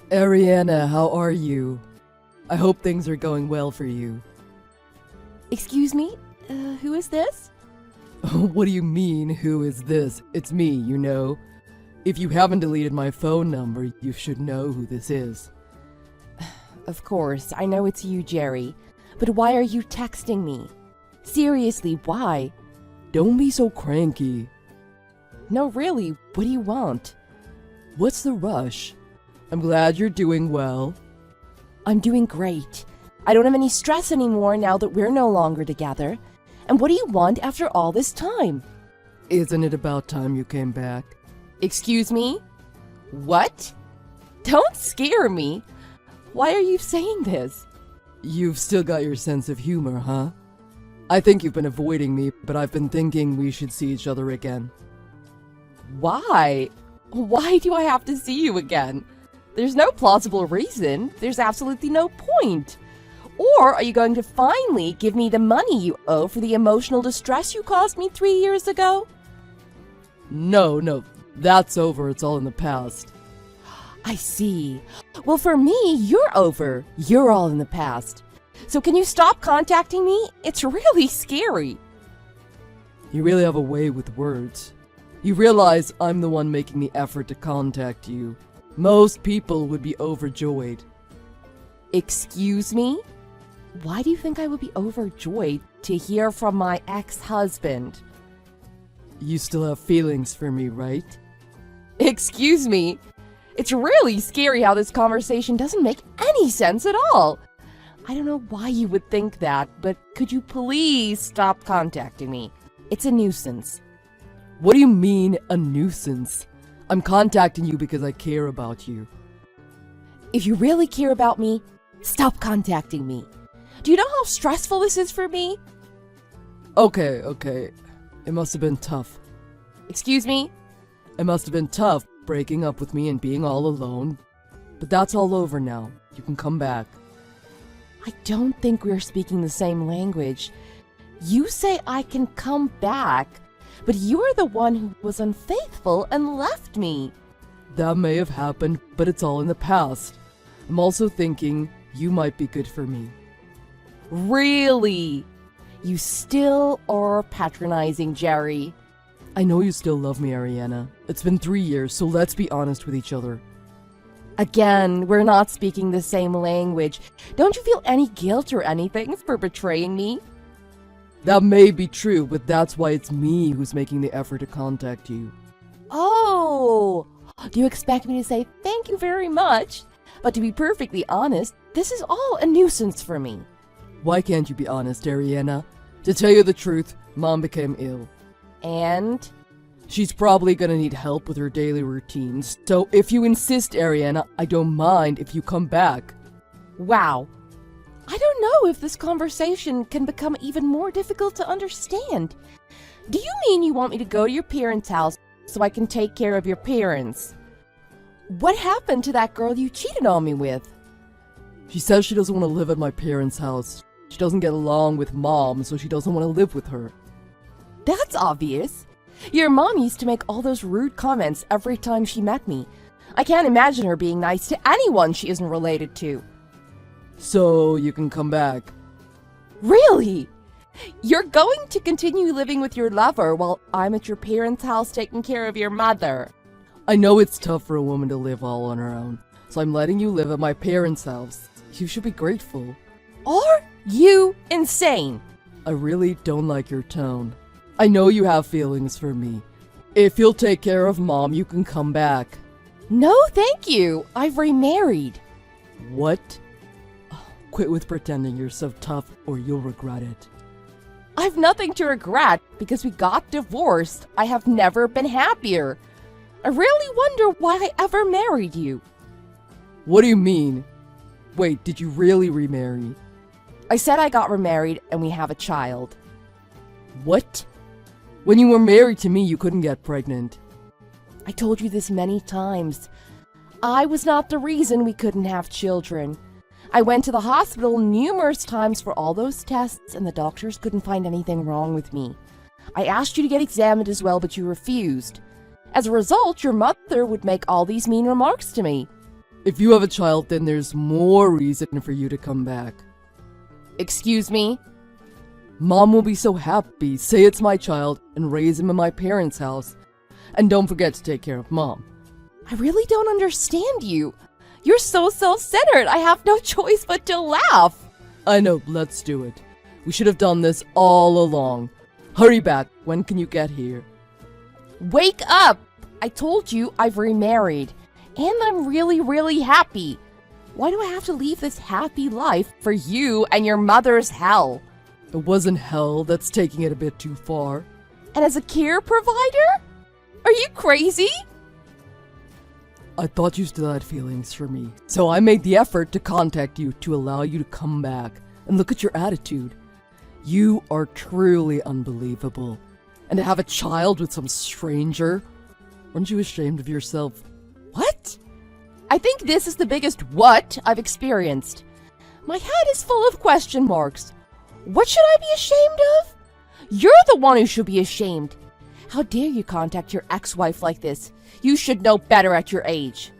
Ariana, how are you? I hope things are going well for you. Excuse me? Who is this? What do you mean, who is this? It's me, you know. If you haven't deleted my phone number, you should know who this is. Of course, I know it's you, Jerry. But why are you texting me? Seriously, why? Don't be so cranky. No, really, what do you want? What's the rush? I'm glad you're doing well. I'm doing great. I don't have any stress anymore now that we're no longer together. And what do you want after all this time? Isn't it about time you came back? Excuse me? What? Don't scare me. Why are you saying this? You've still got your sense of humor, huh? I think you've been avoiding me, but I've been thinking we should see each other again. Why? Why do I have to see you again? There's no plausible reason. There's absolutely no point. Or are you going to finally give me the money you owe for the emotional distress you caused me 3 years ago? No, that's over. It's all in the past. I see. Well, for me, you're over. You're all in the past. So can you stop contacting me? It's really scary. You really have a way with words. You realize I'm the one making the effort to contact you. Most people would be overjoyed. Excuse me? Why do you think I would be overjoyed to hear from my ex-husband? You still have feelings for me, right? Excuse me? It's really scary how this conversation doesn't make any sense at all. I don't know why you would think that, but could you please stop contacting me? It's a nuisance. What do you mean, a nuisance? I'm contacting you because I care about you. If you really care about me, stop contacting me. Do you know how stressful this is for me? Okay. It must have been tough. Excuse me? It must have been tough breaking up with me and being all alone. But that's all over now. You can come back. I don't think we're speaking the same language. You say I can come back, but you're the one who was unfaithful and left me. That may have happened, but it's all in the past. I'm also thinking you might be good for me. Really? You still are patronizing, Jerry. I know you still love me, Ariana. It's been 3 years, so let's be honest with each other. Again, we're not speaking the same language. Don't you feel any guilt or anything for betraying me? That may be true, but that's why it's me who's making the effort to contact you. Oh! Do you expect me to say thank you very much? But to be perfectly honest, this is all a nuisance for me. Why can't you be honest, Ariana? To tell you the truth, Mom became ill. And? She's probably gonna need help with her daily routines. So if you insist, Ariana, I don't mind if you come back. Wow. I don't know if this conversation can become even more difficult to understand. Do you mean you want me to go to your parents' house so I can take care of your parents? What happened to that girl you cheated on me with? She says she doesn't want to live at my parents' house. She doesn't get along with Mom, so she doesn't want to live with her. That's obvious. Your mom used to make all those rude comments every time she met me. I can't imagine her being nice to anyone she isn't related to. So you can come back. Really? You're going to continue living with your lover while I'm at your parents' house taking care of your mother. I know it's tough for a woman to live all on her own, so I'm letting you live at my parents' house. You should be grateful. Are you insane? I really don't like your tone. I know you have feelings for me. If you'll take care of Mom, you can come back. No, thank you. I've remarried. What? Oh, quit with pretending you're so tough or you'll regret it. I've nothing to regret because we got divorced. I have never been happier. I really wonder why I ever married you. What do you mean? Wait, did you really remarry? I said I got remarried and we have a child. What? When you were married to me, you couldn't get pregnant. I told you this many times. I was not the reason we couldn't have children. I went to the hospital numerous times for all those tests and the doctors couldn't find anything wrong with me. I asked you to get examined as well, but you refused. As a result, your mother would make all these mean remarks to me. If you have a child, then there's more reason for you to come back. Excuse me? Mom will be so happy. Say it's my child and raise him in my parents' house. And don't forget to take care of Mom. I really don't understand you. You're so self-centered. I have no choice but to laugh. I know, let's do it. We should have done this all along. Hurry back. When can you get here? Wake up! I told you I've remarried. And I'm really, really happy. Why do I have to leave this happy life for you and your mother's hell? It wasn't hell. That's taking it a bit too far. And as a care provider? Are you crazy? I thought you still had feelings for me, so I made the effort to contact you to allow you to come back. And look at your attitude. You are truly unbelievable. And to have a child with some stranger? Aren't you ashamed of yourself? What? I think this is the biggest what I've experienced. My head is full of question marks. What should I be ashamed of? You're the one who should be ashamed. How dare you contact your ex-wife like this? You should know better at your age.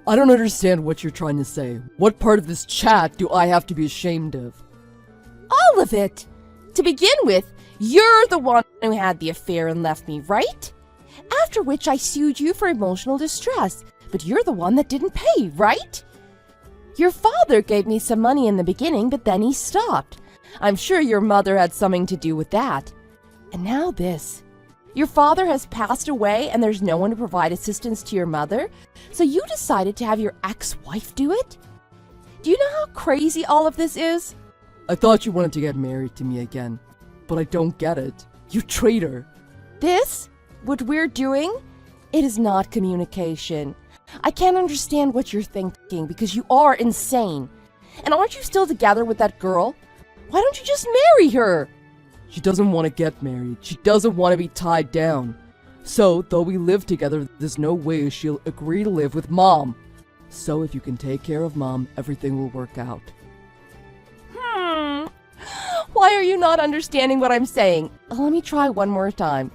I don't understand what you're trying to say. What part of this chat do I have to be ashamed of? All of it. To begin with, you're the one who had the affair and left me, right? After which I sued you for emotional distress, but you're the one that didn't pay, right? Your father gave me some money in the beginning, but then he stopped. I'm sure your mother had something to do with that. And now this. Your father has passed away and there's no one to provide assistance to your mother, so you decided to have your ex-wife do it? Do you know how crazy all of this is? I thought you wanted to get married to me again, but I don't get it. You traitor. This? What we're doing? It is not communication. I can't understand what you're thinking because you are insane. And aren't you still together with that girl? Why don't you just marry her? She doesn't want to get married. She doesn't want to be tied down. So, though we live together, there's no way she'll agree to live with Mom. So if you can take care of Mom, everything will work out. Why are you not understanding what I'm saying? Let me try one more time.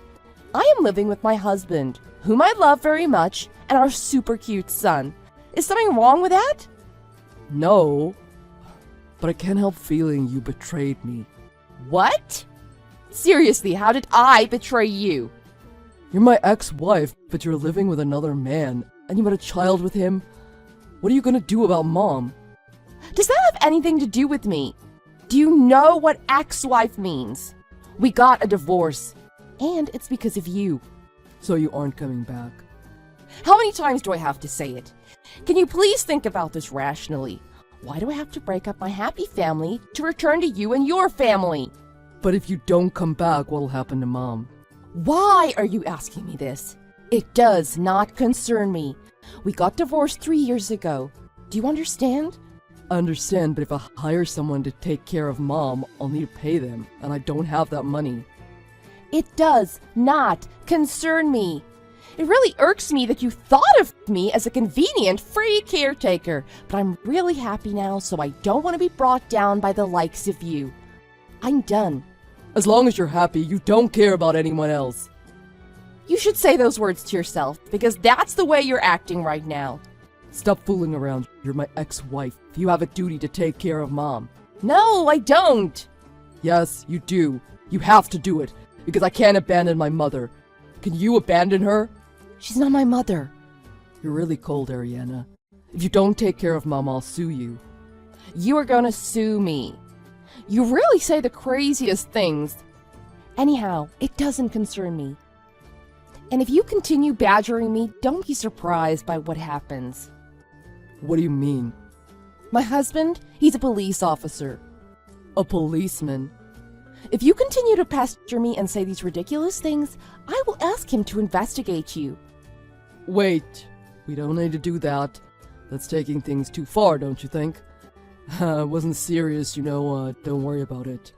I am living with my husband, whom I love very much, and our super cute son. Is something wrong with that? No, but I can't help feeling you betrayed me. What? Seriously, how did I betray you? You're my ex-wife, but you're living with another man, and you had a child with him. What are you gonna do about Mom? Does that have anything to do with me? Do you know what ex-wife means? We got a divorce, and it's because of you. So you aren't coming back? How many times do I have to say it? Can you please think about this rationally? Why do I have to break up my happy family to return to you and your family? But if you don't come back, what'll happen to Mom? Why are you asking me this? It does not concern me. We got divorced 3 years ago. Do you understand? I understand, but if I hire someone to take care of Mom, I'll need to pay them, and I don't have that money. It does not concern me. It really irks me that you thought of me as a convenient, free caretaker, but I'm really happy now, so I don't want to be brought down by the likes of you. I'm done. As long as you're happy, you don't care about anyone else. You should say those words to yourself, because that's the way you're acting right now. Stop fooling around. You're my ex-wife. You have a duty to take care of Mom. No, I don't. Yes, you do. You have to do it, because I can't abandon my mother. Can you abandon her? She's not my mother. You're really cold, Ariana. If you don't take care of Mom, I'll sue you. You are gonna sue me. You really say the craziest things. Anyhow, it doesn't concern me. And if you continue badgering me, don't be surprised by what happens. What do you mean? My husband, he's a police officer. A policeman? If you continue to pester me and say these ridiculous things, I will ask him to investigate you. Wait, we don't need to do that. That's taking things too far, don't you think? I wasn't serious, don't worry about it.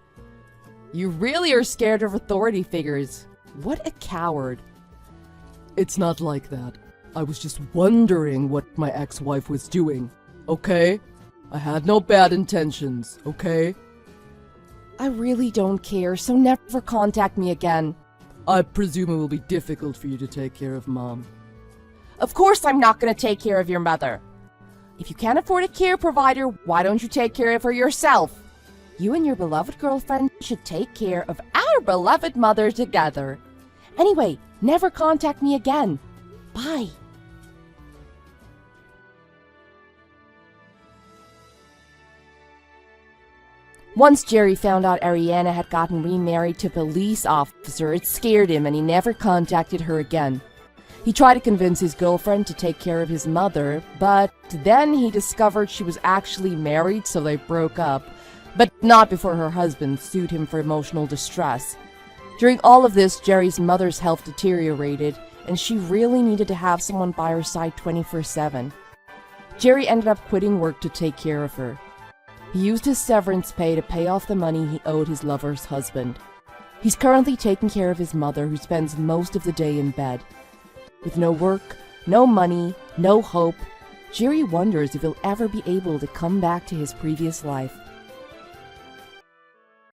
You really are scared of authority figures. What a coward. It's not like that. I was just wondering what my ex-wife was doing, okay? I had no bad intentions, okay? I really don't care, so never contact me again. I presume it will be difficult for you to take care of Mom. Of course I'm not going to take care of your mother. If you can't afford a care provider, why don't you take care of her yourself? You and your beloved girlfriend should take care of our beloved mother together. Anyway, never contact me again. Bye. Once Jerry found out Ariana had gotten remarried to a police officer, it scared him and he never contacted her again. He tried to convince his girlfriend to take care of his mother, but then he discovered she was actually married, so they broke up. But not before her husband sued him for emotional distress. During all of this, Jerry's mother's health deteriorated, and she really needed to have someone by her side 24/7. Jerry ended up quitting work to take care of her. He used his severance pay to pay off the money he owed his lover's husband. He's currently taking care of his mother, who spends most of the day in bed. With no work, no money, no hope, Jerry wonders if he'll ever be able to come back to his previous life.